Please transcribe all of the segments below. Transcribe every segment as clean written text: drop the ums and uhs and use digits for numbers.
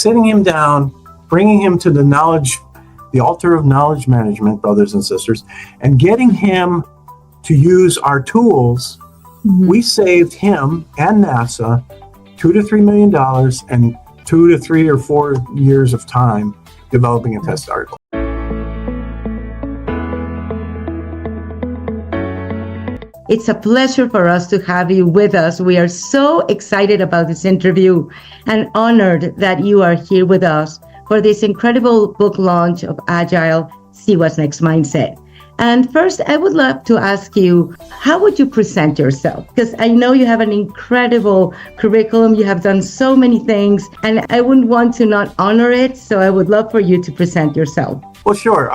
sitting him down, bringing him to the altar of knowledge management, brothers and sisters, and getting him to use our tools. We saved him and NASA $2 to $3 million and 2 to 3 or 4 years of time developing a test article. It's a pleasure for us to have you with us. We are so excited about this interview and honored that you are here with us for this incredible book launch of Agile, SeeWhatsNext Mindset. And first, I would love to ask you, how would you present yourself? Because I know you have an incredible curriculum. You have done so many things, and I wouldn't want to not honor it. So I would love for you to present yourself. Well, sure.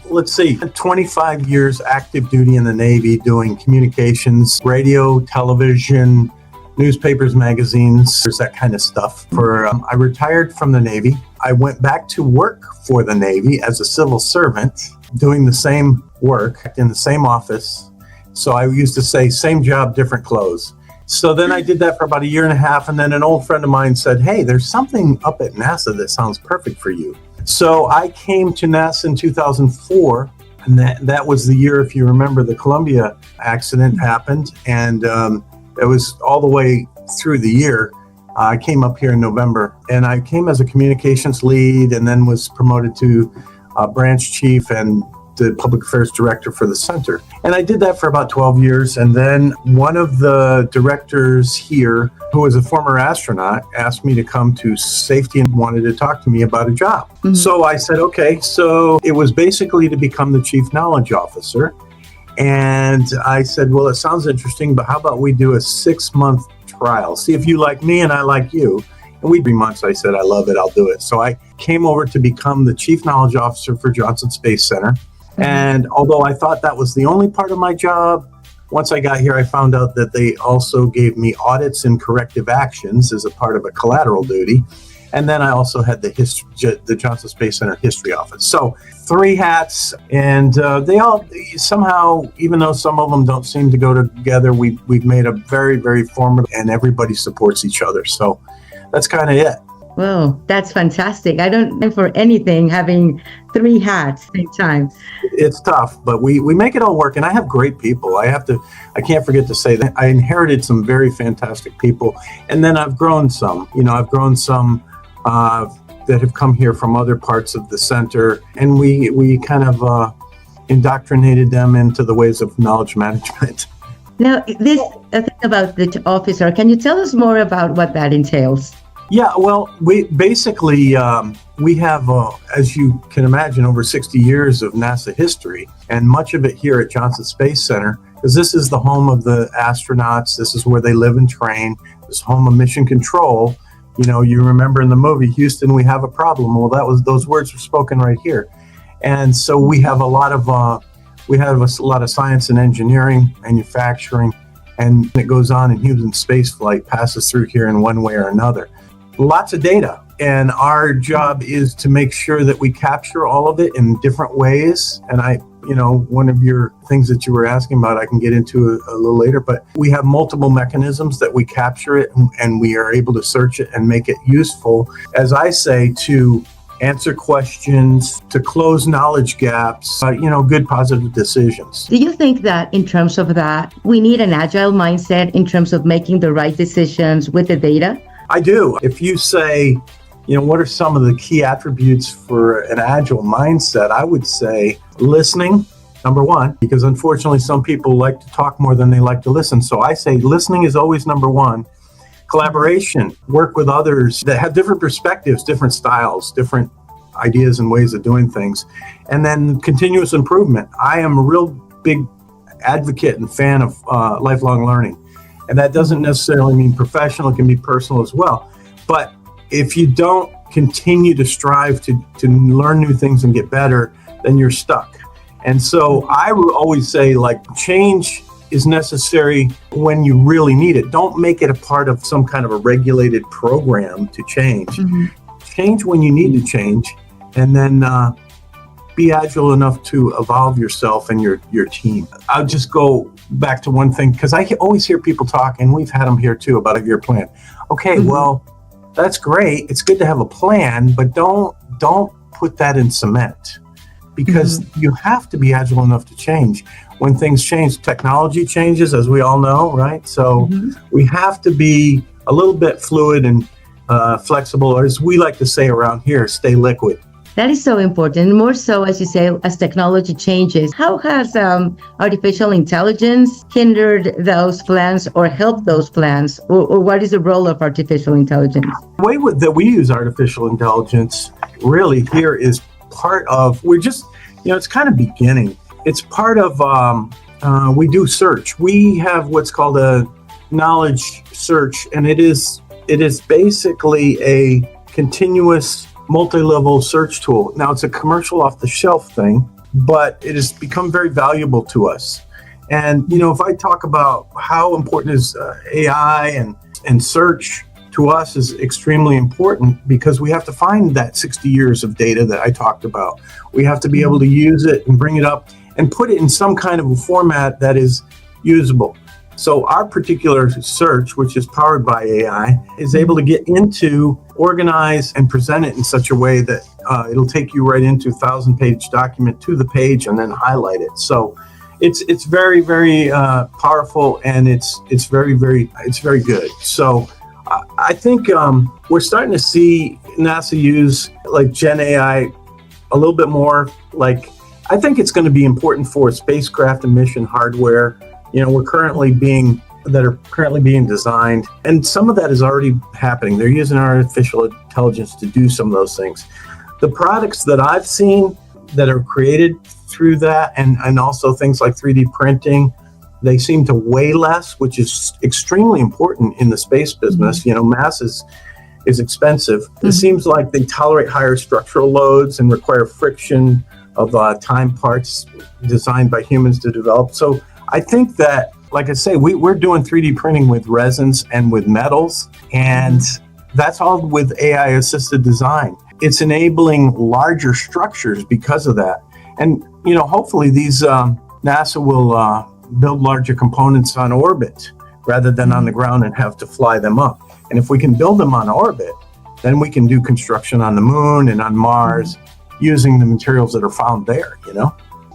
Let's see. 25 years active duty in the Navy doing communications, radio, television, newspapers, magazines, that kind of stuff. I retired from the Navy. I went back to work for the Navy as a civil servant, doing the same work in the same office. So I used to say, same job, different clothes. So then I did that for about a year and a half. And then an old friend of mine said, hey, there's something up at NASA that sounds perfect for you. So I came to NASA in 2004. And that was the year, if you remember, the Columbia accident happened. And it was all the way through the year. I came up here in November, and I came as a communications lead and then was promoted to branch chief and the public affairs director for the center. And I did that for about 12 years. And then one of the directors here, who was a former astronaut, asked me to come to safety and wanted to talk to me about a job. So I said, okay. So it was basically to become the chief knowledge officer. And I said, well, it sounds interesting, but how about we do a 6-month trial? See if you like me and I like you. And 3 months, I said, I love it, I'll do it. So I came over to become the chief knowledge officer for Johnson Space Center. And although I thought that was the only part of my job, once I got here, I found out that they also gave me audits and corrective actions as a part of a collateral duty. And then I also had the Johnson Space Center History Office. So 3 hats, and they all somehow, even though some of them don't seem to go together, we've made a very, very formative, and everybody supports each other. So that's kind of it. Well, that's fantastic. I don't know for anything having 3 hats at the same time. It's tough, but we make it all work. And I have great people. I can't forget to say that I inherited some very fantastic people. And then I've grown some, that have come here from other parts of the center. And we kind of indoctrinated them into the ways of knowledge management. Now, this thing about the officer, can you tell us more about what that entails? Yeah, well, we basically, we have, as you can imagine, over 60 years of NASA history, and much of it here at Johnson Space Center, because this is the home of the astronauts. This is where they live and train. This is home of mission control. You remember in the movie, Houston, we have a problem. Well, those words were spoken right here. And so we have a lot of science and engineering, manufacturing, and it goes on in human space flight, passes through here in one way or another. Lots of data, and our job is to make sure that we capture all of it in different ways. And one of your things that you were asking about, I can get into a little later, but we have multiple mechanisms that we capture it, and we are able to search it and make it useful, as I say, to answer questions, to close knowledge gaps, good positive decisions. Do you think that in terms of that, we need an agile mindset in terms of making the right decisions with the data? I do. If you say, what are some of the key attributes for an agile mindset? I would say listening, number one, because unfortunately some people like to talk more than they like to listen. So I say listening is always number one. Collaboration, work with others that have different perspectives, different styles, different ideas and ways of doing things. And then continuous improvement. I am a real big advocate and fan of lifelong learning. And that doesn't necessarily mean professional, it can be personal as well. But if you don't continue to strive to learn new things and get better, then you're stuck. And so I would always say, change is necessary when you really need it. Don't make it a part of some kind of a regulated program to change. Mm-hmm. Change when you need to change, and then be agile enough to evolve yourself and your team. I'll just go back to one thing, because I always hear people talk, and we've had them here too, about a year plan. Okay, well, that's great. It's good to have a plan, but don't put that in cement, because you have to be agile enough to change. When things change, technology changes, as we all know, right? So we have to be a little bit fluid and flexible, or as we like to say around here, stay liquid. That is so important. More so, as you say, as technology changes. How has artificial intelligence hindered those plans or helped those plans? Or what is the role of artificial intelligence? The way that we use artificial intelligence really here is part of, it's kind of beginning. It's part of, we do search. We have what's called a knowledge search, and it is basically a continuous multi-level search tool. Now, it's a commercial off-the-shelf thing, but it has become very valuable to us. And, if I talk about how important is AI and search to us is extremely important, because we have to find that 60 years of data that I talked about. We have to be able to use it and bring it up and put it in some kind of a format that is usable. So our particular search, which is powered by AI, is able to get into, organize, and present it in such a way that it'll take you right into a 1,000-page document to the page and then highlight it. So it's very, very powerful, and it's very good. So I think we're starting to see NASA use like Gen AI a little bit more. Like, I think it's going to be important for spacecraft and mission hardware. We're currently being designed, and some of that is already happening. They're using artificial intelligence to do some of those things. The products that I've seen that are created through that, and also things like 3D printing, they seem to weigh less, which is extremely important in the space business. Mass is expensive. It seems like they tolerate higher structural loads and require friction of time parts designed by humans to develop. So I think that, like I say, we're doing 3D printing with resins and with metals, and that's all with AI-assisted design. It's enabling larger structures because of that. And, hopefully these NASA will build larger components on orbit rather than on the ground and have to fly them up. And if we can build them on orbit, then we can do construction on the moon and on Mars using the materials that are found there,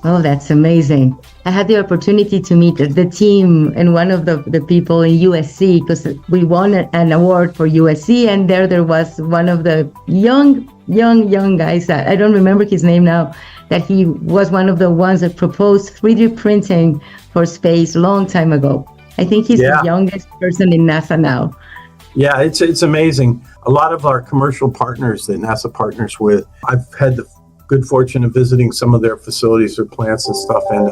Oh, that's amazing. I had the opportunity to meet the team and one of the people in USC, because we won an award for USC, and there was one of the young guys, that I don't remember his name now, that he was one of the ones that proposed 3D printing for space a long time ago. I think he's the youngest person in NASA now. Yeah, it's amazing. A lot of our commercial partners that NASA partners with, I've had the good fortune of visiting some of their facilities or plants and stuff, and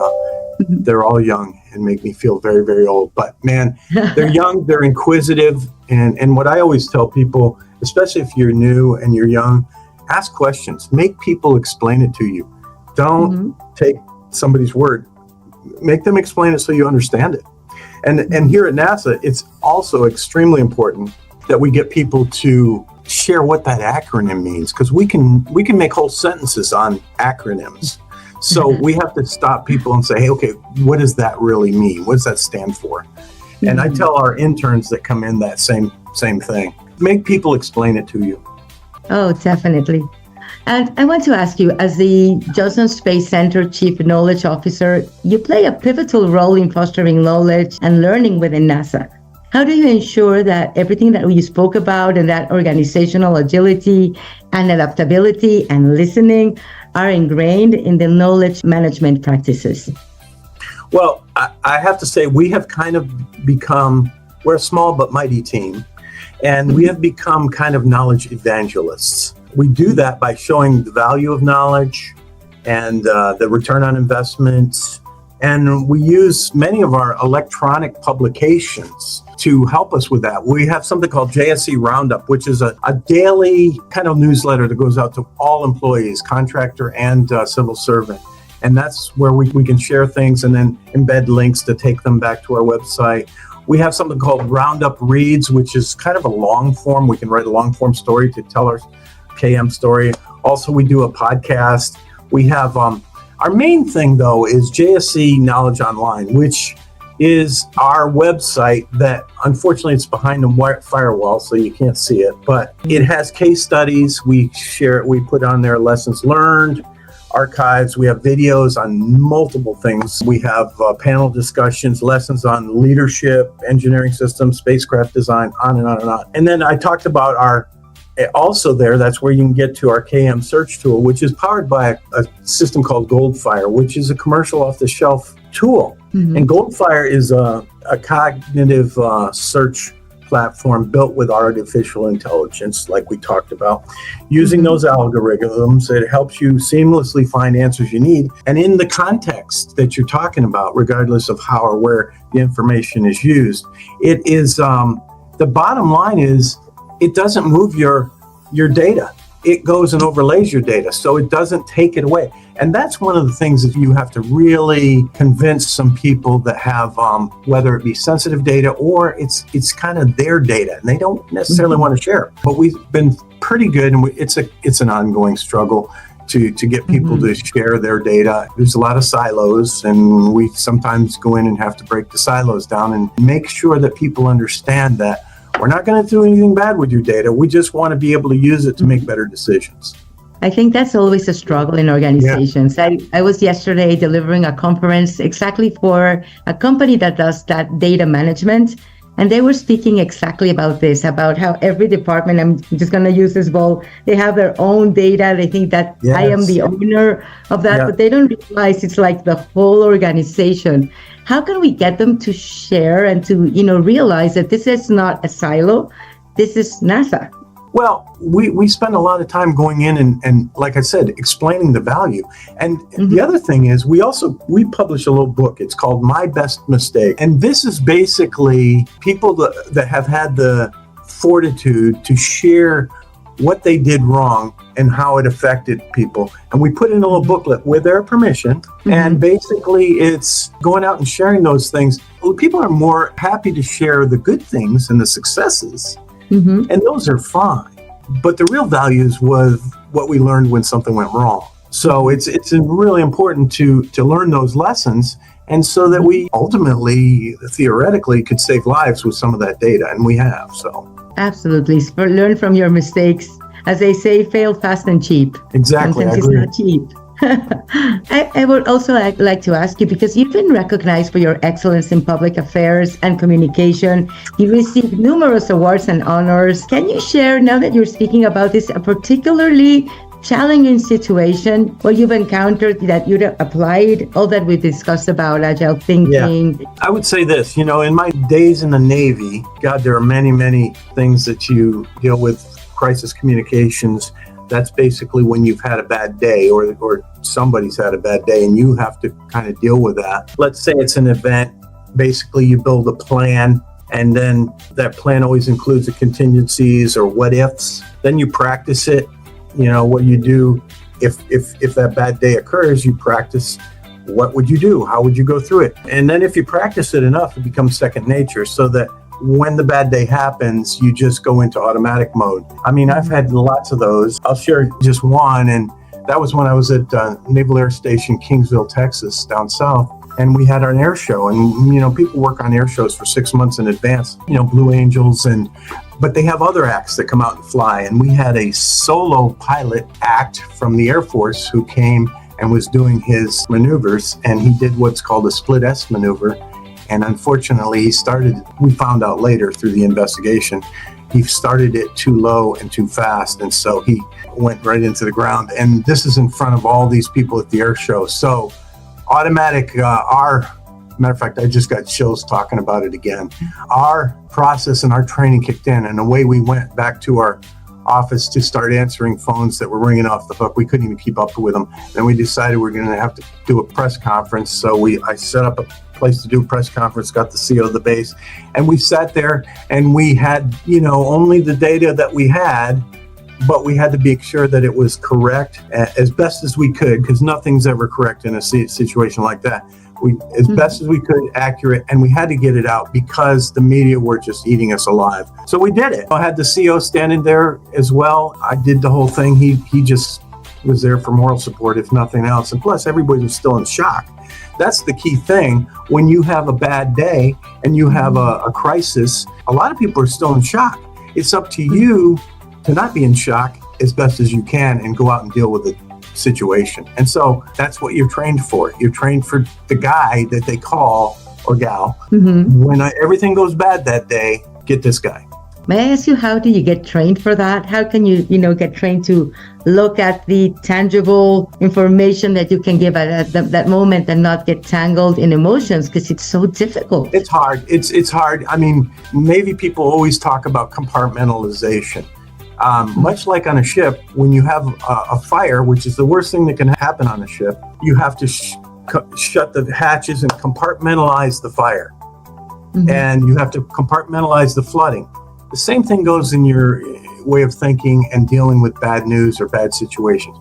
they're all young and make me feel very, very old. But man, they're young, they're inquisitive, and what I always tell people, especially if you're new and you're young, ask questions. Make people explain it to you. Don't take somebody's word. Make them explain it so you understand it. And here at NASA, it's also extremely important that we get people to share what that acronym means, because we can make whole sentences on acronyms. So we have to stop people and say, hey, okay, what does that really mean? What does that stand for? And I tell our interns that come in that same thing. Make people explain it to you. Oh, definitely. And I want to ask you, as the Johnson Space Center Chief Knowledge Officer, you play a pivotal role in fostering knowledge and learning within NASA. How do you ensure that everything that you spoke about and that organizational agility and adaptability and listening are ingrained in the knowledge management practices? Well, I have to say we have kind of become, we're a small but mighty team, and we have become kind of knowledge evangelists. We do that by showing the value of knowledge and the return on investments. And we use many of our electronic publications to help us with that. We have something called JSC Roundup, which is a daily kind of newsletter that goes out to all employees, contractor and civil servant. And that's where we can share things and then embed links to take them back to our website. We have something called Roundup Reads, which is kind of a long form. We can write a long form story to tell our KM story. Also, we do a podcast. We have our main thing, though, is JSC Knowledge Online, which is our website that, unfortunately, it's behind the firewall, so you can't see it, but it has case studies. We put on there lessons learned, archives. We have videos on multiple things. We have panel discussions, lessons on leadership, engineering systems, spacecraft design, on and on and on. And then I talked about also there, that's where you can get to our KM search tool, which is powered by a system called Goldfire, which is a commercial off-the-shelf tool. Mm-hmm. And Goldfire is a cognitive search platform built with artificial intelligence, like we talked about. Using those algorithms, it helps you seamlessly find answers you need. And in the context that you're talking about, regardless of how or where the information is used, it is, the bottom line is, it doesn't move your data. It goes and overlays your data, so it doesn't take it away. And that's one of the things that you have to really convince some people that have, whether it be sensitive data or it's kind of their data, and they don't necessarily want to share it. But we've been pretty good, and it's an ongoing struggle to get people to share their data. There's a lot of silos, and we sometimes go in and have to break the silos down and make sure that people understand that we're not going to do anything bad with your data. We just want to be able to use it to make better decisions. I think that's always a struggle in organizations. Yeah. I was yesterday delivering a conference exactly for a company that does that data management. And they were speaking exactly about this, about how every department, I'm just going to use this ball, they have their own data. They think that I am the owner of that, but they don't realize it's like the whole organization. How can we get them to share and to, realize that this is not a silo, this is NASA? Well, we spend a lot of time going in and like I said, explaining the value. And the other thing is we publish a little book. It's called My Best Mistake. And this is basically people that have had the fortitude to share what they did wrong and how it affected people. And we put in a little booklet with their permission. And basically it's going out and sharing those things. Well, people are more happy to share the good things and the successes. And those are fine. But the real values was what we learned when something went wrong. So it's really important to learn those lessons, and so that we ultimately, theoretically, could save lives with some of that data, and we have. So absolutely. Learn from your mistakes. As they say, fail fast and cheap. Exactly. Sometimes it's not cheap. I would also like to ask you, because you've been recognized for your excellence in public affairs and communication. You received numerous awards and honors. Can you share, now that you're speaking about this, a particularly challenging situation where you've encountered that you'd applied all that we discussed about agile thinking? Yeah. I would say this, in my days in the Navy, God, there are many, many things that you deal with, crisis communications. That's basically when you've had a bad day or somebody's had a bad day and you have to kind of deal with that. Let's say it's an event. Basically, you build a plan, and then that plan always includes the contingencies or what ifs. Then you practice it. What you do if that bad day occurs, you practice what would you do? How would you go through it? And then if you practice it enough, it becomes second nature, so that when the bad day happens, you just go into automatic mode. I mean, I've had lots of those. I'll share just one, and that was when I was at Naval Air Station, Kingsville, Texas, down south, and we had an air show. And, people work on air shows for 6 months in advance, Blue Angels, but they have other acts that come out and fly. And we had a solo pilot act from the Air Force who came and was doing his maneuvers, and he did what's called a split S maneuver. And unfortunately, we found out later through the investigation, he started it too low and too fast. And so he went right into the ground. And this is in front of all these people at the air show. So automatic, matter of fact, I just got chills talking about it again. Our process and our training kicked in, and away we went back to our office to start answering phones that were ringing off the hook. We couldn't even keep up with them. Then we decided we're going to have to do a press conference. So I set up a place to do a press conference, got the CO of the base, and we sat there and we had, only the data that we had, but we had to be sure that it was correct as best as we could, because nothing's ever correct in a situation like that. As best as we could, accurate, and we had to get it out because the media were just eating us alive. So we did it. I had the CO standing there as well. I did the whole thing. He just was there for moral support, if nothing else. And plus, everybody was still in shock. that's the key thing. When you have a bad day and you have a crisis, a lot of people are still in shock. It's up to you to not be in shock as best as you can and go out and deal with the situation. And so that's what you're trained for. You're trained for the guy that they call, or gal, when everything goes bad that day, get this guy. May I ask you, how do you get trained for that? How can you, get trained to look at the tangible information that you can give at that moment and not get tangled in emotions, because it's so difficult? It's hard. It's hard. I mean, Navy people always talk about compartmentalization. Much like on a ship, when you have a fire, which is the worst thing that can happen on a ship, you have to shut the hatches and compartmentalize the fire. And you have to compartmentalize the flooding. The same thing goes in your way of thinking and dealing with bad news or bad situations.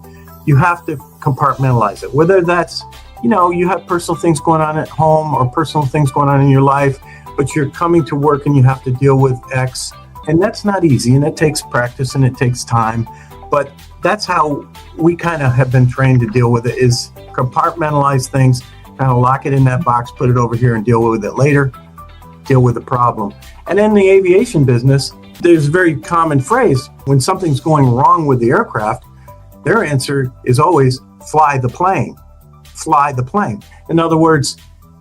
You have to compartmentalize it, whether that's, you have personal things going on at home or personal things going on in your life, but you're coming to work and you have to deal with X. And that's not easy, and it takes practice and it takes time. But that's how we kind of have been trained to deal with it, is compartmentalize things, kind of lock it in that box, put it over here and deal with it later, deal with the problem. And in the aviation business, there's a very common phrase. When something's going wrong with the aircraft, their answer is always fly the plane, fly the plane. In other words,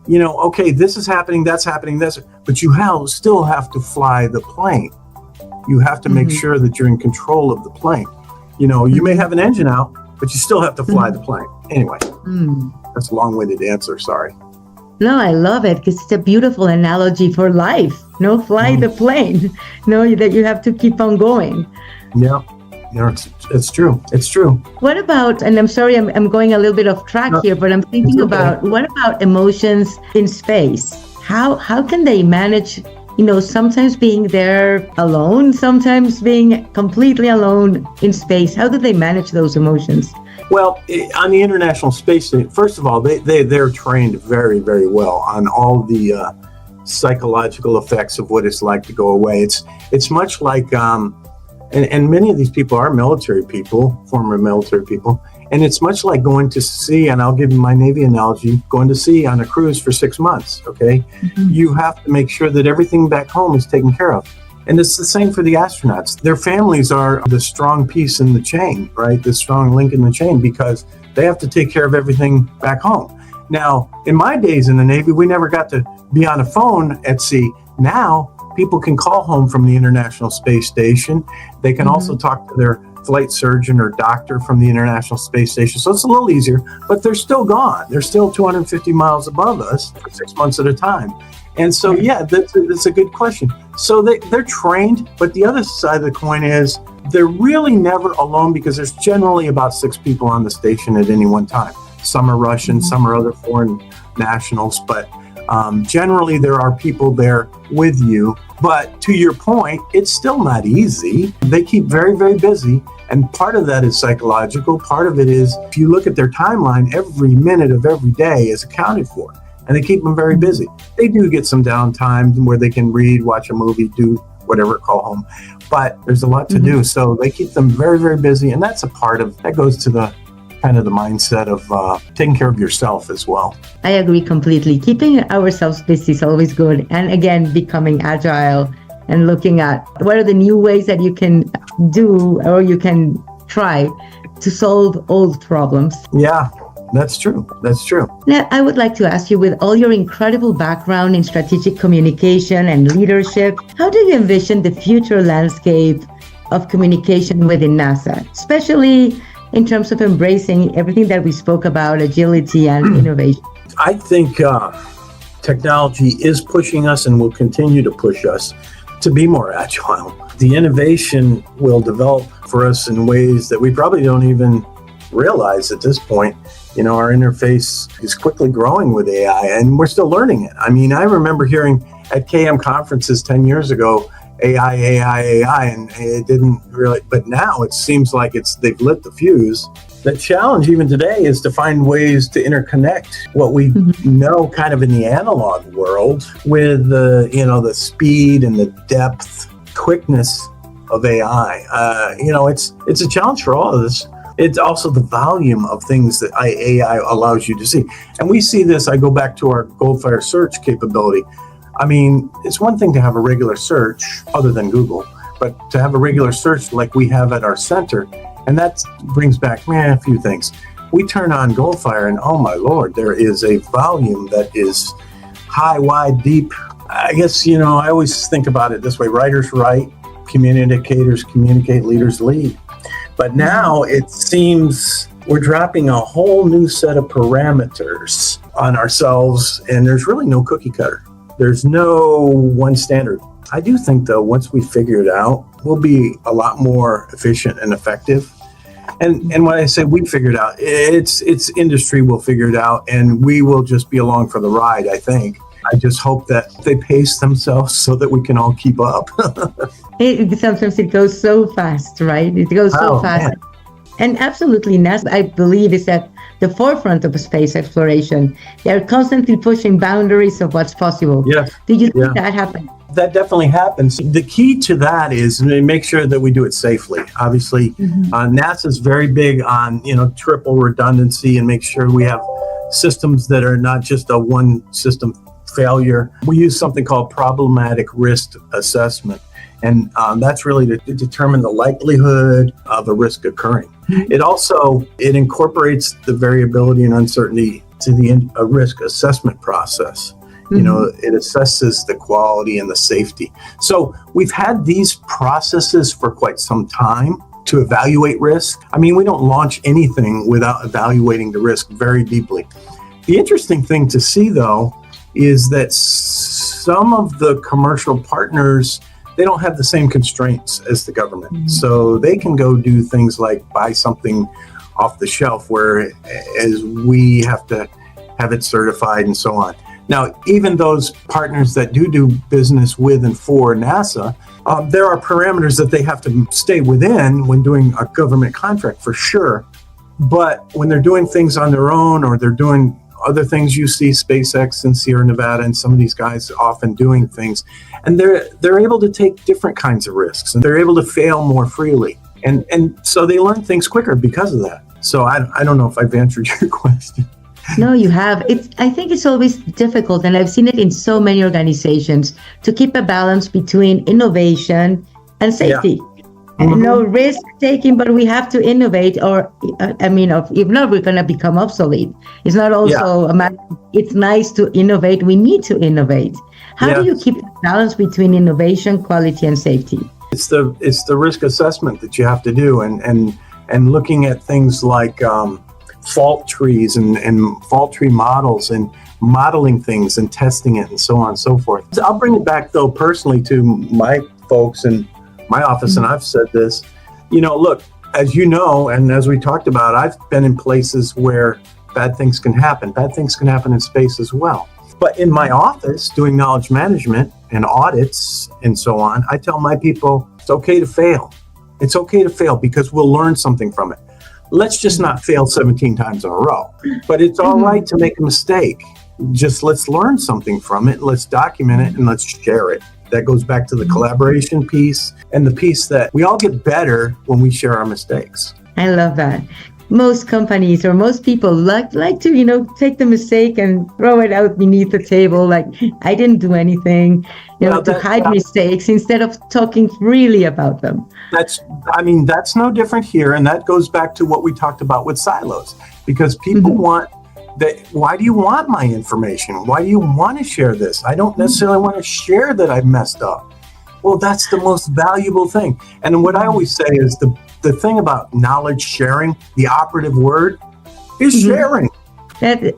okay, this is happening, that's happening, but you still have to fly the plane. You have to make sure that you're in control of the plane. You may have an engine out, but you still have to fly the plane. Anyway, that's a long-winded answer, sorry. No, I love it, because it's a beautiful analogy for life. Fly the plane. That you have to keep on going. Yeah, it's true. It's true. What about, and I'm sorry, I'm going a little bit off track here, but I'm thinking about, what about emotions in space? How can they manage, sometimes being there alone, sometimes being completely alone in space? How do they manage those emotions? Well, on the International Space Station, first of all, they're trained very, very well on all the psychological effects of what it's like to go away. It's much like, and many of these people are military people, former military people, and it's much like going to sea, and I'll give you my Navy analogy, going to sea on a cruise for 6 months, okay? You have to make sure that everything back home is taken care of. And it's the same for the astronauts. Their families are the strong piece in the chain, right? The strong link in the chain, because they have to take care of everything back home. Now, in my days in the Navy, we never got to be on a phone at sea. Now, people can call home from the International Space Station. They can also talk to their flight surgeon or doctor from the International Space Station. So it's a little easier, but they're still gone. They're still 250 miles above us for 6 months at a time. And so, yeah, that's a good question. So they're trained, but the other side of the coin is they're really never alone, because there's generally about 6 people on the station at any one time. Some are Russian, some are other foreign nationals, but generally there are people there with you. But to your point, it's still not easy. They keep very, very busy. And part of that is psychological. Part of it is, if you look at their timeline, every minute of every day is accounted for. And they keep them very busy. They do get some downtime where they can read, watch a movie, do whatever, call home. But there's a lot to do. So they keep them very, very busy. And that's a part of, that goes to the kind of the mindset of taking care of yourself as well. I agree completely. Keeping ourselves busy is always good. And again, becoming agile and looking at what are the new ways that you can do or you can try to solve old problems. Yeah. That's true. That's true. Now, I would like to ask you, with all your incredible background in strategic communication and leadership, how do you envision the future landscape of communication within NASA, especially in terms of embracing everything that we spoke about, agility and innovation? I think technology is pushing us and will continue to push us to be more agile. The innovation will develop for us in ways that we probably don't even realize at this point. Our interface is quickly growing with AI, and we're still learning it. I mean, I remember hearing at KM conferences 10 years ago, AI, and it didn't really, but now it seems like they've lit the fuse. The challenge even today is to find ways to interconnect what we know kind of in the analog world with the speed and the depth, quickness of AI. It's a challenge for all of us. It's also the volume of things that AI allows you to see. And we see this, I go back to our Goldfire search capability. I mean, it's one thing to have a regular search other than Google, but to have a regular search like we have at our center, and that brings back a few things. We turn on Goldfire and oh my Lord, there is a volume that is high, wide, deep. I guess, I always think about it this way. Writers write, communicators communicate, leaders lead. But now it seems we're dropping a whole new set of parameters on ourselves, and there's really no cookie cutter. There's no one standard. I do think, though, once we figure it out, we'll be a lot more efficient and effective. And when I say we figure it out, it's industry will figure it out, and we will just be along for the ride, I think. I just hope that they pace themselves so that we can all keep up. Sometimes it goes so fast, right? It goes so fast. Man. And absolutely, NASA, I believe, is at the forefront of space exploration. They're constantly pushing boundaries of what's possible. Yes. Do you think that happens? That definitely happens. The key to that is make sure that we do it safely. Obviously, NASA's very big on, triple redundancy and make sure we have systems that are not just a one system failure. We use something called problematic risk assessment. And that's really to determine the likelihood of a risk occurring. It incorporates the variability and uncertainty to the risk assessment process. It assesses the quality and the safety. So we've had these processes for quite some time to evaluate risk. I mean, we don't launch anything without evaluating the risk very deeply. The interesting thing to see, though, is that some of the commercial partners, they don't have the same constraints as the government. So they can go do things like buy something off the shelf, whereas we have to have it certified and so on. Now, even those partners that do business with and for NASA, there are parameters that they have to stay within when doing a government contract, for sure. But when they're doing things on their own, or they're doing other things, you see SpaceX and Sierra Nevada and some of these guys often doing things, and they're able to take different kinds of risks, and they're able to fail more freely, and so they learn things quicker because of that. So I don't know if I've answered your question. No, you have. I think it's always difficult, and I've seen it in so many organizations, to keep a balance between innovation and safety. No risk taking, but we have to innovate, or if not, we're going to become obsolete. It's not also a matter. It's nice to innovate. We need to innovate. How do you keep the balance between innovation, quality, and safety? It's the risk assessment that you have to do, and looking at things like fault trees and fault tree models, and modeling things and testing it and so on and so forth. I'll bring it back, though, personally to my folks in my office, and I've said this, look, as you know, and as we talked about, I've been in places where bad things can happen. Bad things can happen in space as well. But in my office, doing knowledge management and audits and so on, I tell my people, it's okay to fail. It's okay to fail because we'll learn something from it. Let's just not fail 17 times in a row. But it's all right to make a mistake. Just let's learn something from it. Let's document it and let's share it. That goes back to the collaboration piece, and the piece that we all get better when we share our mistakes. I love that. Most companies or most people like to, take the mistake and throw it out beneath the table. Like, I didn't do anything, to hide mistakes instead of talking freely about them. That's no different here. And that goes back to what we talked about with silos, because people want that. Why do you want my information? Why do you want to share this? I don't necessarily want to share that I've messed up. Well, that's the most valuable thing. And what I always say is the thing about knowledge sharing, the operative word is sharing. That,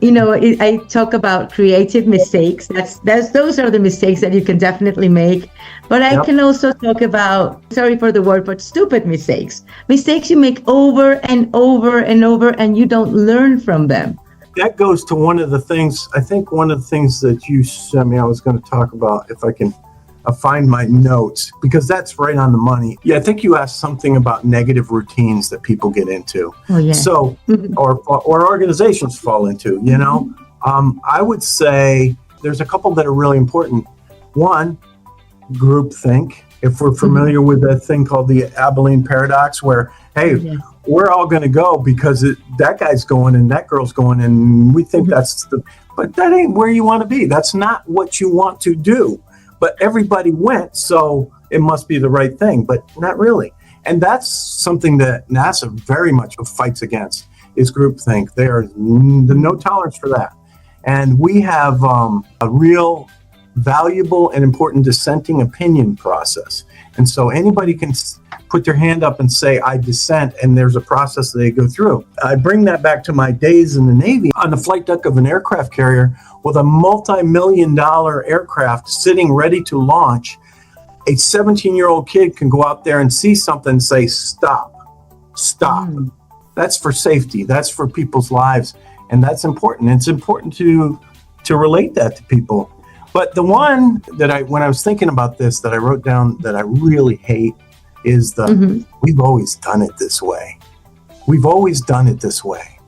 I talk about creative mistakes. Those are the mistakes that you can definitely make. But I can also talk about, sorry for the word, but stupid mistakes. Mistakes you make over and over and over, and you don't learn from them. That goes to one of the things that you sent me, I was going to talk about, if I can find my notes, because that's right on the money. Yeah, I think you asked something about negative routines that people get into. Oh, yeah. So, or organizations fall into, I would say there's a couple that are really important. One, groupthink. If we're familiar with that thing called the Abilene paradox, where, hey, we're all going to go because that guy's going and that girl's going, and we think but that ain't where you want to be. That's not what you want to do. But everybody went, so it must be the right thing, but not really. And that's something that NASA very much fights against, is groupthink. There's no tolerance for that. And we have a real valuable and important dissenting opinion process. And so anybody can put their hand up and say, I dissent, and there's a process that they go through. I bring that back to my days in the Navy on the flight deck of an aircraft carrier with a multi-million-dollar aircraft sitting ready to launch. A 17-year-old kid can go out there and see something and say, stop. That's for safety. That's for people's lives. And that's important. It's important to relate that to people. But the one that when I was thinking about this, that I wrote down that I really hate is we've always done it this way. We've always done it this way.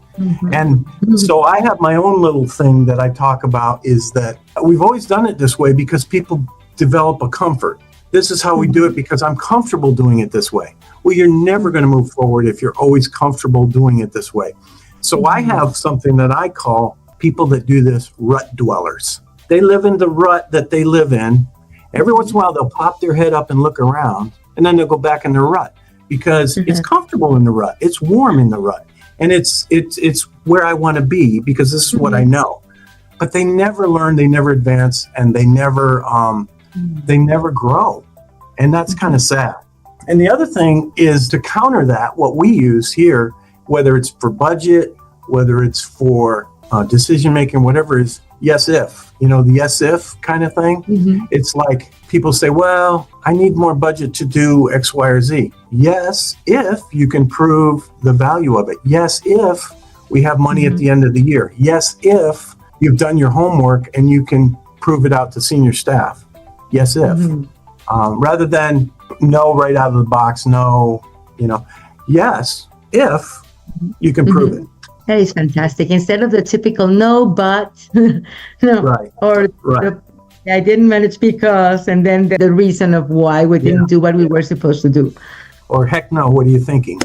And so I have my own little thing that I talk about, is that we've always done it this way because people develop a comfort. This is how we do it because I'm comfortable doing it this way. Well, you're never going to move forward if you're always comfortable doing it this way. So I have something that I call people that do this rut dwellers. They live in the rut that they live in. Every once in a while, they'll pop their head up and look around, and then they'll go back in their rut because it's comfortable in the rut. It's warm in the rut. And it's where I want to be because this is what I know. But they never learn, they never advance, and they never grow. And that's kind of sad. And the other thing is, to counter that, what we use here, whether it's for budget, whether it's for decision making, whatever, is yes if. The yes if kind of thing. It's like people say, well, I need more budget to do X, Y, or Z. Yes, if you can prove the value of it. Yes, if we have money at the end of the year. Yes, if you've done your homework and you can prove it out to senior staff. Yes, if. Rather than no right out of the box, no, yes, if you can prove it. That is fantastic. Instead of the typical no, but, I didn't manage because, and then the reason of why we didn't do what we were supposed to do. Or heck no, what are you thinking?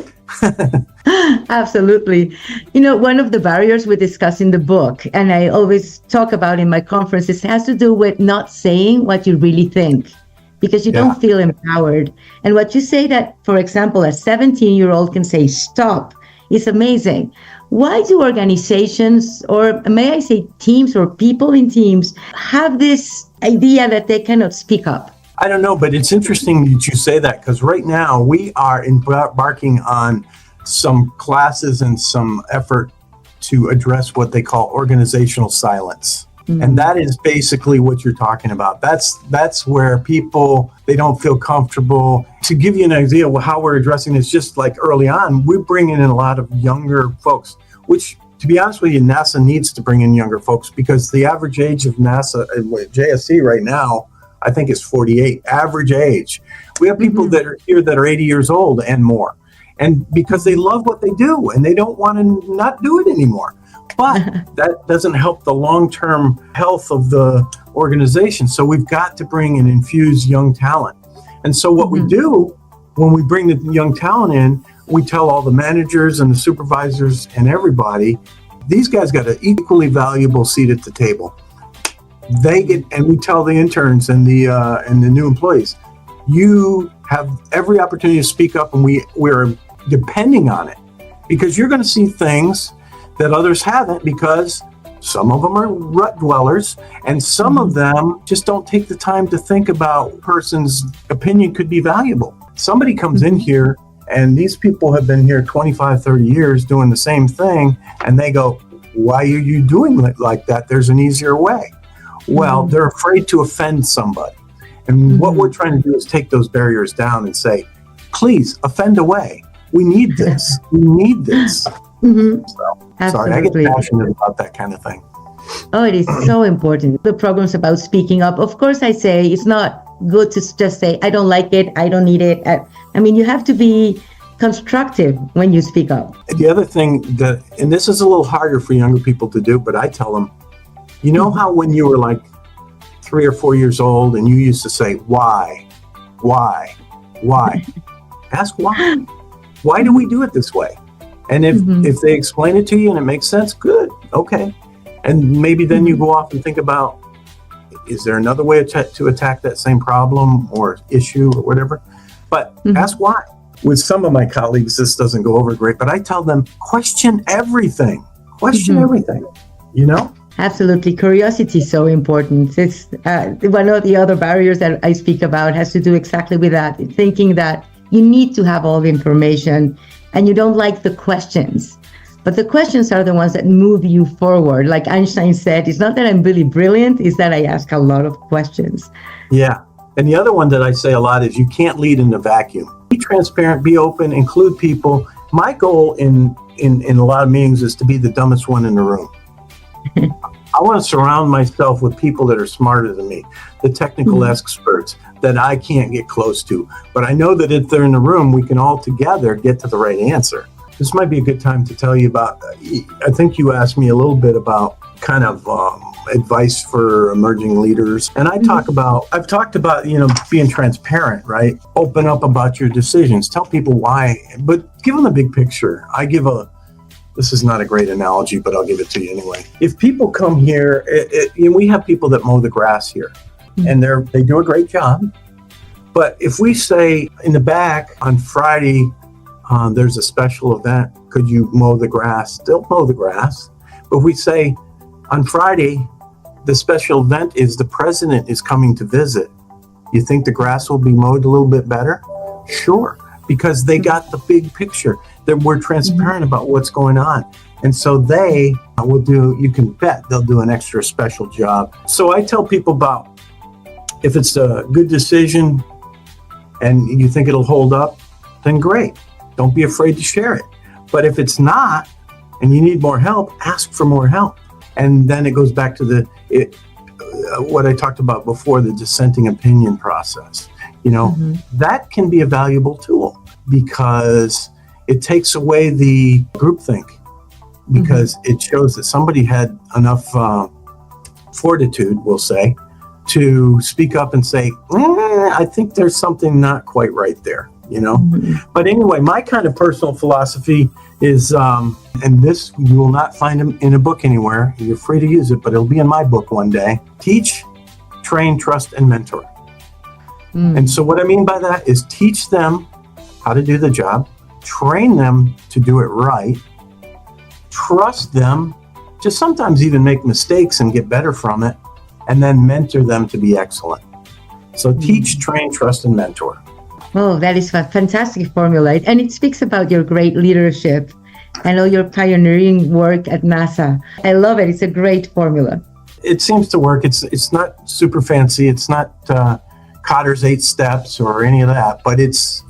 Absolutely. One of the barriers we discuss in the book, and I always talk about in my conferences, has to do with not saying what you really think, because you don't feel empowered. And what you say that, for example, a 17-year-old can say stop is amazing. Why do organizations, or may I say teams or people in teams, have this idea that they cannot speak up? I don't know, but it's interesting that you say that, because right now we are embarking on some classes and some effort to address what they call organizational silence. And that is basically what you're talking about. That's where people, they don't feel comfortable. To give you an idea of how we're addressing this, just like early on, we're bringing in a lot of younger folks, which, to be honest with you, NASA needs to bring in younger folks, because the average age of NASA, JSC right now, I think is 48, average age. We have people that are here that are 80 years old and more. And because they love what they do and they don't want to not do it anymore. But that doesn't help the long-term health of the organization. So we've got to bring and infuse young talent. And so what we do when we bring the young talent in, we tell all the managers and the supervisors and everybody, these guys got an equally valuable seat at the table. They get, and we tell the interns and the new employees, you have every opportunity to speak up, and we're depending on it, because you're going to see things that others haven't, because some of them are rut dwellers, and some of them just don't take the time to think about a person's opinion could be valuable. Somebody comes in here, and these people have been here 25, 30 years doing the same thing, and they go, why are you doing it like that? There's an easier way. Well, they're afraid to offend somebody. And what we're trying to do is take those barriers down and say, please, offend away. We need this. We need this. So, sorry, I get passionate about that kind of thing. Oh, it is so important. The program's about speaking up. Of course, I say it's not good to just say, I don't like it, I don't need it. I mean, you have to be constructive when you speak up. The other thing that, and this is a little harder for younger people to do, but I tell them, you know how when you were like 3 or 4 years old and you used to say, why? Ask why. Why do we do it this way? And if they explain it to you and it makes sense, good, okay. And maybe then you go off and think about, is there another way to attack that same problem or issue or whatever? But ask why. With some of my colleagues, this doesn't go over great, but I tell them, question everything. Question everything, you know? Absolutely. Curiosity is so important. It's one of the other barriers that I speak about has to do exactly with that, thinking that you need to have all the information and you don't like the questions. But the questions are the ones that move you forward. Like Einstein said, it's not that I'm really brilliant, it's that I ask a lot of questions. Yeah. And the other one that I say a lot is you can't lead in a vacuum. Be transparent, be open, include people. My goal in a lot of meetings is to be the dumbest one in the room. I want to surround myself with people that are smarter than me, the technical experts that I can't get close to. But I know that if they're in the room, we can all together get to the right answer. This might be a good time to tell you about, I think you asked me a little bit about kind of advice for emerging leaders. And I've talked about, being transparent, right? Open up about your decisions, tell people why, but give them the big picture. This is not a great analogy, but I'll give it to you anyway. If people come here, we have people that mow the grass here, and they do a great job. But if we say in the back on Friday, there's a special event, could you mow the grass? They'll mow the grass. But if we say on Friday, the special event is the president is coming to visit, you think the grass will be mowed a little bit better? Sure, because they got the big picture. That we're transparent about what's going on. And so they will you can bet they'll do an extra special job. So I tell people about, if it's a good decision and you think it'll hold up, then great. Don't be afraid to share it. But if it's not, and you need more help, ask for more help. And then it goes back to what I talked about before, the dissenting opinion process. That can be a valuable tool because it takes away the groupthink, because it shows that somebody had enough fortitude, we'll say, to speak up and say, I think there's something not quite right there, But anyway, my kind of personal philosophy is, and this you will not find in a book anywhere. You're free to use it, but it'll be in my book one day. Teach, train, trust, and mentor. And so what I mean by that is teach them how to do the job, train them to do it right, trust them to sometimes even make mistakes and get better from it, and then mentor them to be excellent. So teach, train, trust, and mentor. Oh, that is a fantastic formula. And it speaks about your great leadership and all your pioneering work at NASA. I love it. It's a great formula. It seems to work. It's not super fancy. It's not Cotter's 8 steps or any of that, but it's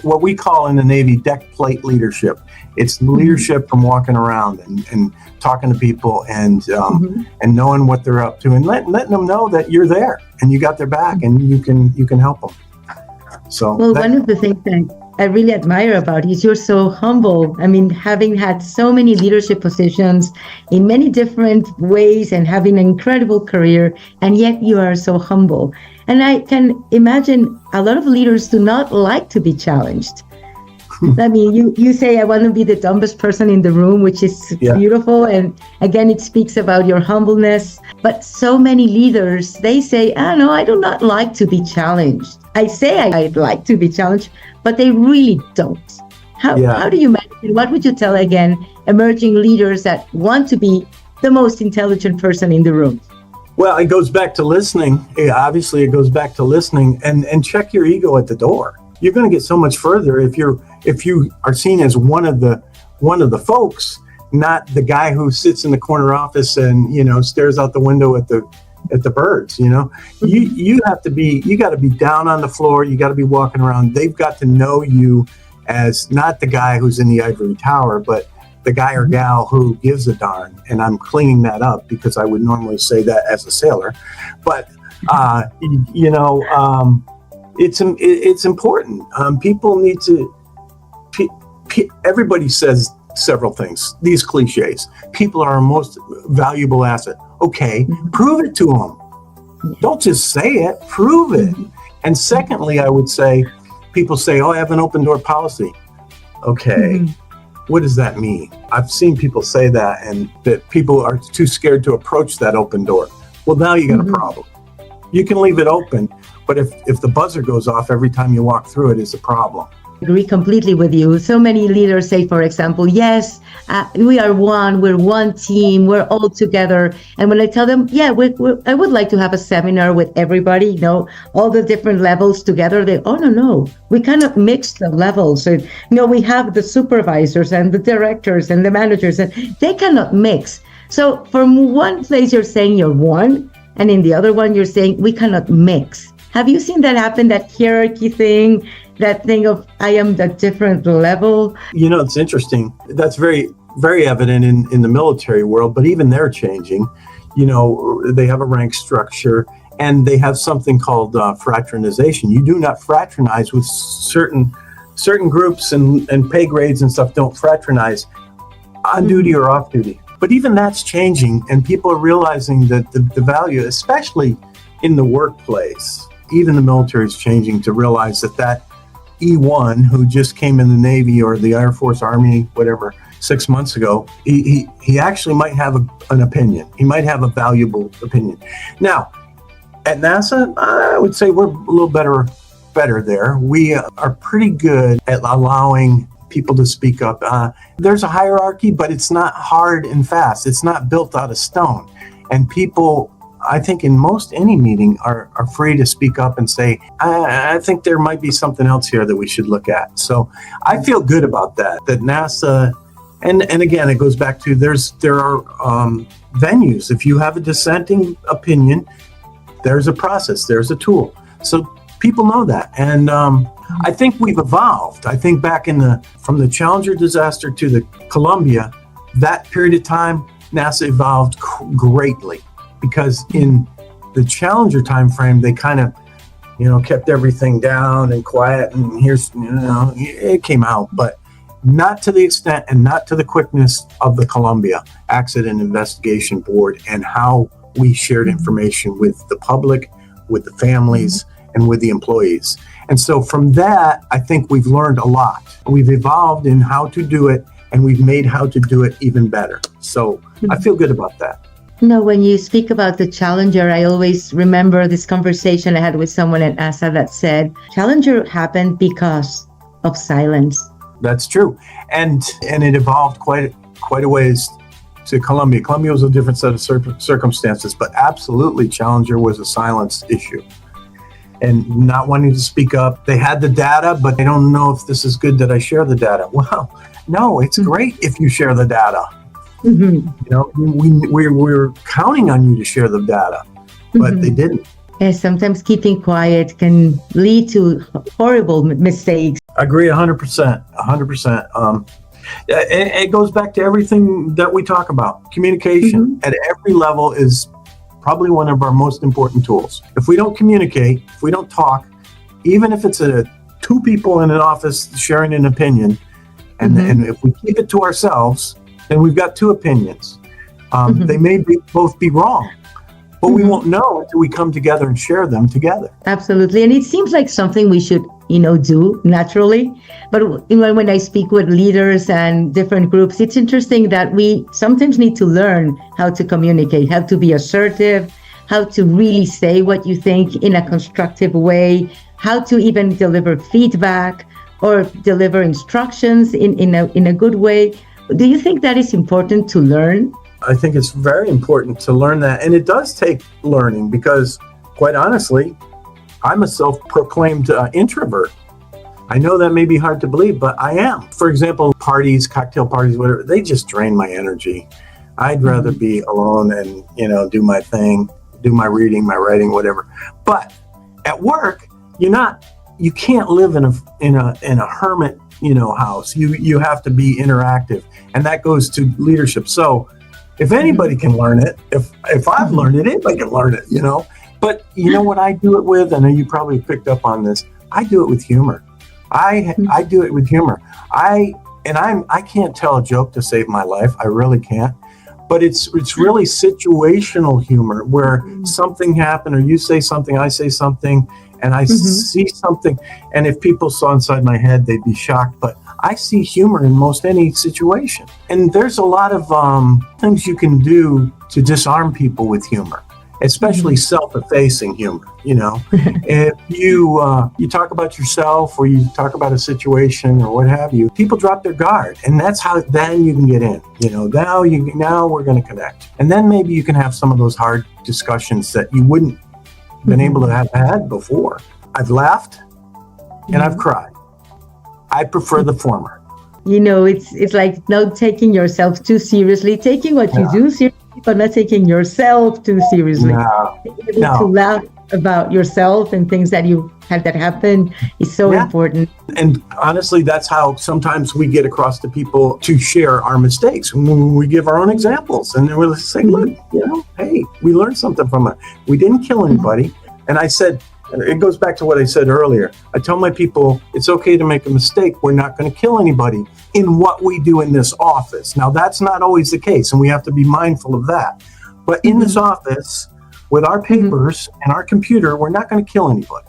what we call in the Navy deck plate leadership. It's leadership from walking around and talking to people and knowing what they're up to and letting them know that you're there and you got their back and you can help them. So one of the things that I really admire about you is you're so humble. I mean, having had so many leadership positions in many different ways and having an incredible career, and yet you are so humble. And I can imagine a lot of leaders do not like to be challenged. I mean, you say, I want to be the dumbest person in the room, which is beautiful. And again, it speaks about your humbleness. But so many leaders, they say, no, I do not like to be challenged. I say I'd like to be challenged, but they really don't. How do you manage it? What would you tell, again, emerging leaders that want to be the most intelligent person in the room? Well, it goes back to listening. Obviously, it goes back to listening and check your ego at the door. You're going to get so much further if you are seen as one of the folks, not the guy who sits in the corner office and stares out the window at the birds. You got to be down on the floor. You got to be walking around. They've got to know you as not the guy who's in the ivory tower, but the guy or gal who gives a darn. And I'm cleaning that up because I would normally say that as a sailor, but it's important. People need to. Everybody says several things. These cliches. People are our most valuable asset. Okay, prove it to them. Don't just say it. Prove it. And secondly, I would say, people say, "Oh, I have an open door policy." Okay, what does that mean? I've seen people say that, and that people are too scared to approach that open door. Well, now you got a problem. You can leave it open, but if the buzzer goes off every time you walk through it, it's a problem. I agree completely with you. So many leaders say, for example, yes, we are one, we're one team, we're all together. And when I tell them, yeah, I would like to have a seminar with everybody, all the different levels together, they, oh, no, we cannot mix the levels. And, we have the supervisors and the directors and the managers, and they cannot mix. So from one place, you're saying you're one, and in the other one, you're saying we cannot mix. Have you seen that happen, that hierarchy thing? That thing of I am the different level? It's interesting. That's very, very evident in the military world, but even they're changing. They have a rank structure, and they have something called fraternization. You do not fraternize with certain groups, and pay grades and stuff don't fraternize on duty or off duty. But even that's changing, and people are realizing that the value, especially in the workplace, even the military is changing to realize that E1 who just came in the Navy or the Air Force, Army, whatever, 6 months ago, he actually might have an opinion. He might have a valuable opinion. Now, at NASA, I would say we're a little better there. We are pretty good at allowing people to speak up. There's a hierarchy, but it's not hard and fast. It's not built out of stone. And people, I think in most any meeting are free to speak up and say, I think there might be something else here that we should look at. So I feel good about that NASA, and again, it goes back to there are venues. If you have a dissenting opinion, there's a process, there's a tool. So people know that. And I think we've evolved. I think back from the Challenger disaster to the Columbia, that period of time, NASA evolved greatly. Because in the Challenger time frame, they kind of, kept everything down and quiet, and it came out, but not to the extent and not to the quickness of the Columbia Accident Investigation Board and how we shared information with the public, with the families, and with the employees. And so from that, I think we've learned a lot. We've evolved in how to do it, and we've made how to do it even better. So I feel good about that. When you speak about the Challenger, I always remember this conversation I had with someone at NASA that said, Challenger happened because of silence. That's true. And it evolved quite a ways to Columbia. Columbia was a different set of circumstances, but absolutely Challenger was a silence issue. And not wanting to speak up. They had the data, but they don't know if this is good that I share the data. Well, no, it's great if you share the data. We're counting on you to share the data, but they didn't. And sometimes keeping quiet can lead to horrible mistakes. I agree 100%. 100%. It goes back to everything that we talk about. Communication at every level is probably one of our most important tools. If we don't communicate, if we don't talk, even if it's two people in an office sharing an opinion, and if we keep it to ourselves, then we've got two opinions. They may both be wrong, but we won't know until we come together and share them together. Absolutely. And it seems like something we should, do naturally. But when I speak with leaders and different groups, it's interesting that we sometimes need to learn how to communicate, how to be assertive, how to really say what you think in a constructive way, how to even deliver feedback or deliver instructions in a good way. Do you think that is important to learn? I think it's very important to learn that. And it does take learning because, quite honestly, I'm a self-proclaimed introvert. I know that may be hard to believe, but I am. For example, parties, cocktail parties, whatever, they just drain my energy. I'd rather be alone and, do my thing, do my reading, my writing, whatever. But at work, you can't live in a hermit house. You have to be interactive, and that goes to leadership. So if anybody can learn it, if I've learned it, anybody can learn it, But what I do it with, and you probably picked up on this, I do it with humor. I do it with humor. I can't tell a joke to save my life. I really can't. But it's really situational humor where something happened, or you say something, I say something, and I see something. And if people saw inside my head, they'd be shocked. But I see humor in most any situation. And there's a lot of things you can do to disarm people with humor, especially self-effacing humor. If you talk about yourself or you talk about a situation or what have you, people drop their guard, and that's how then you can get in. Now we're going to connect, and then maybe you can have some of those hard discussions that you wouldn't been able to have had before. I've laughed and I've cried. I prefer the former. It's like not taking yourself too seriously, taking what you do seriously, but not taking yourself too seriously. Being able to laugh about yourself and things that you had that happen is so important. And honestly, that's how sometimes we get across to people to share our mistakes. We give our own examples, and then we'll say, look, hey, we learned something from it. We didn't kill anybody. And I said, it goes back to what I said earlier. I tell my people, it's okay to make a mistake. We're not going to kill anybody in what we do in this office. Now, that's not always the case, and we have to be mindful of that. But in this office, with our papers and our computer, we're not going to kill anybody.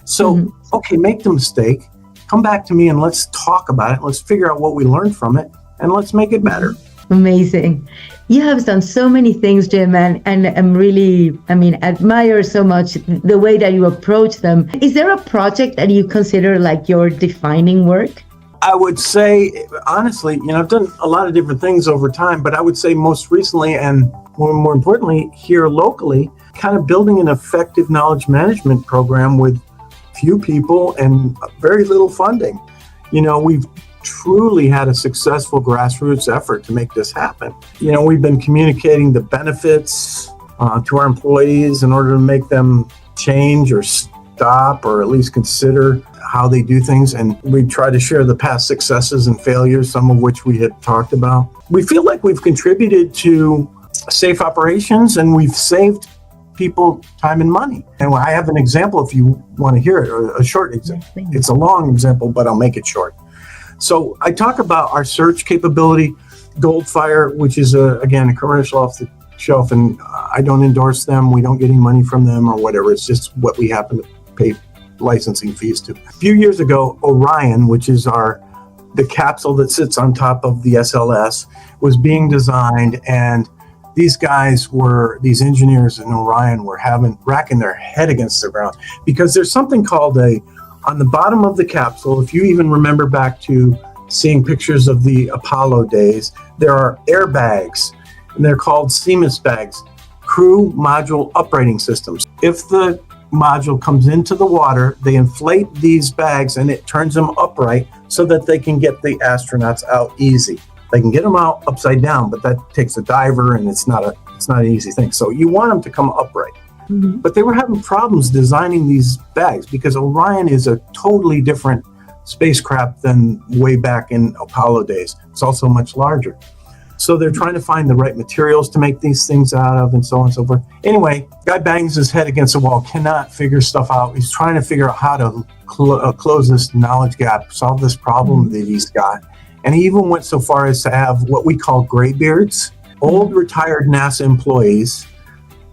So, okay, make the mistake. Come back to me and let's talk about it. Let's figure out what we learned from it, and let's make it better. Amazing. You have done so many things, Jim, and I'm really, admire so much the way that you approach them. Is there a project that you consider like your defining work? I would say, honestly, I've done a lot of different things over time, but I would say most recently, and more importantly, here locally, kind of building an effective knowledge management program with few people and very little funding. We've truly had a successful grassroots effort to make this happen. We've been communicating the benefits to our employees in order to make them change or stop or at least consider how they do things. And we try to share the past successes and failures, some of which we had talked about. We feel like we've contributed to safe operations, and we've saved people time and money. And I have an example if you want to hear it, or a short example. It's a long example, but I'll make it short. So I talk about our search capability, Goldfire, which is, again, a commercial off the shelf, and I don't endorse them. We don't get any money from them or whatever. It's just what we happen to pay licensing fees to. A few years ago, Orion, which is the capsule that sits on top of the SLS, was being designed, and these engineers in Orion were racking their head against the ground because there's something called on the bottom of the capsule, if you even remember back to seeing pictures of the Apollo days, there are airbags, and they're called CMUS bags, crew module uprating systems. If the module comes into the water, they inflate these bags and it turns them upright so that they can get the astronauts out easy. They can get them out upside down, but that takes a diver, and it's not an easy thing. So you want them to come upright. But they were having problems designing these bags because Orion is a totally different spacecraft than way back in Apollo days. It's also much larger. So they're trying to find the right materials to make these things out of, and so on and so forth. Anyway, guy bangs his head against the wall, cannot figure stuff out. He's trying to figure out how to close this knowledge gap, solve this problem that he's got. And he even went so far as to have what we call graybeards, old retired NASA employees,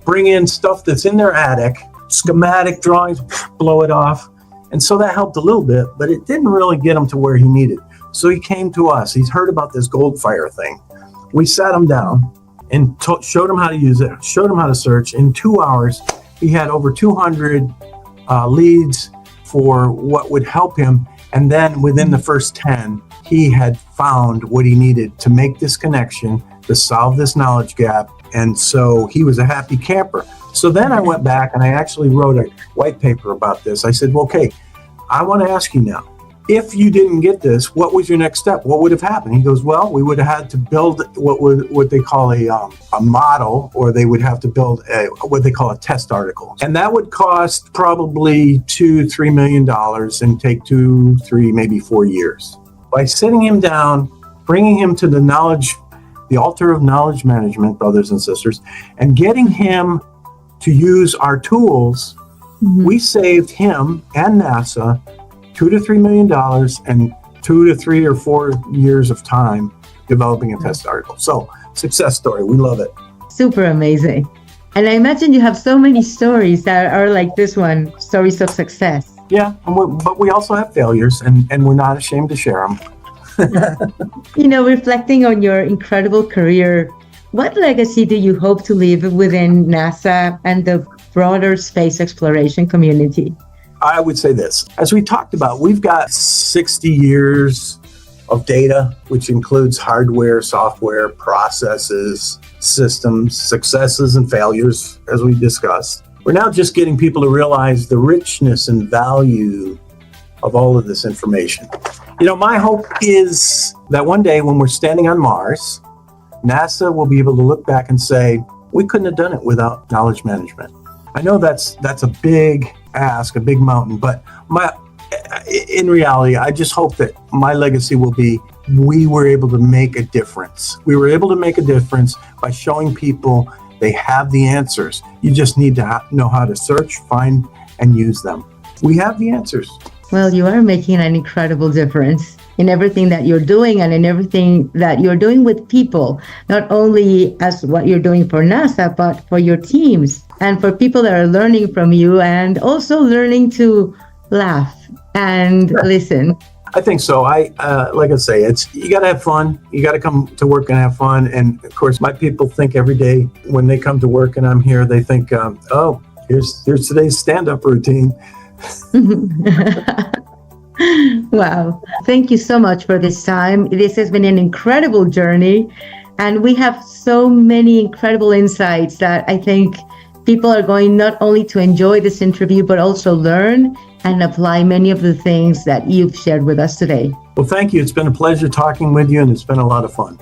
bring in stuff that's in their attic, schematic drawings, blow it off. And so that helped a little bit, but it didn't really get him to where he needed. So he came to us. He's heard about this Goldfire thing. We sat him down and showed him how to use it, showed him how to search. In 2 hours, he had over 200 leads for what would help him. And then within the first 10, he had found what he needed to make this connection, to solve this knowledge gap. And so he was a happy camper. So then I went back and I actually wrote a white paper about this. I said, well, okay, I want to ask you now, if you didn't get this, what was your next step? What would have happened? He goes, well, we would have had to build what they call a model, or they would have to build what they call a test article. And that would cost probably $2-3 million and take 2, 3, maybe 4 years. By sitting him down, bringing him to the altar of knowledge management, brothers and sisters, and getting him to use our tools, we saved him and NASA $2-3 million and 2 to 3 or 4 years of time developing a test article. So, success story. We love it. Super amazing. And I imagine you have so many stories that are like this one, stories of success. Yeah, but we also have failures, and we're not ashamed to share them. Reflecting on your incredible career, what legacy do you hope to leave within NASA and the broader space exploration community? I would say this. As we talked about, we've got 60 years of data, which includes hardware, software, processes, systems, successes and failures, as we discussed. We're now just getting people to realize the richness and value of all of this information. My hope is that one day when we're standing on Mars, NASA will be able to look back and say, we couldn't have done it without knowledge management. I know that's a big ask, a big mountain, but in reality, I just hope that my legacy will be, we were able to make a difference. We were able to make a difference by showing people they have the answers. You just need to know how to search, find, and use them. We have the answers. Well, you are making an incredible difference in everything that you're doing and in everything that you're doing with people, not only as what you're doing for NASA, but for your teams and for people that are learning from you and also learning to laugh and listen. I think so. Like I say, you got to have fun. You got to come to work and have fun. And of course, my people think every day when they come to work and I'm here, they think, oh, here's today's stand-up routine. Wow. Thank you so much for this time. This has been an incredible journey. And we have so many incredible insights that I think people are going not only to enjoy this interview, but also learn and apply many of the things that you've shared with us today. Well, thank you. It's been a pleasure talking with you, and it's been a lot of fun.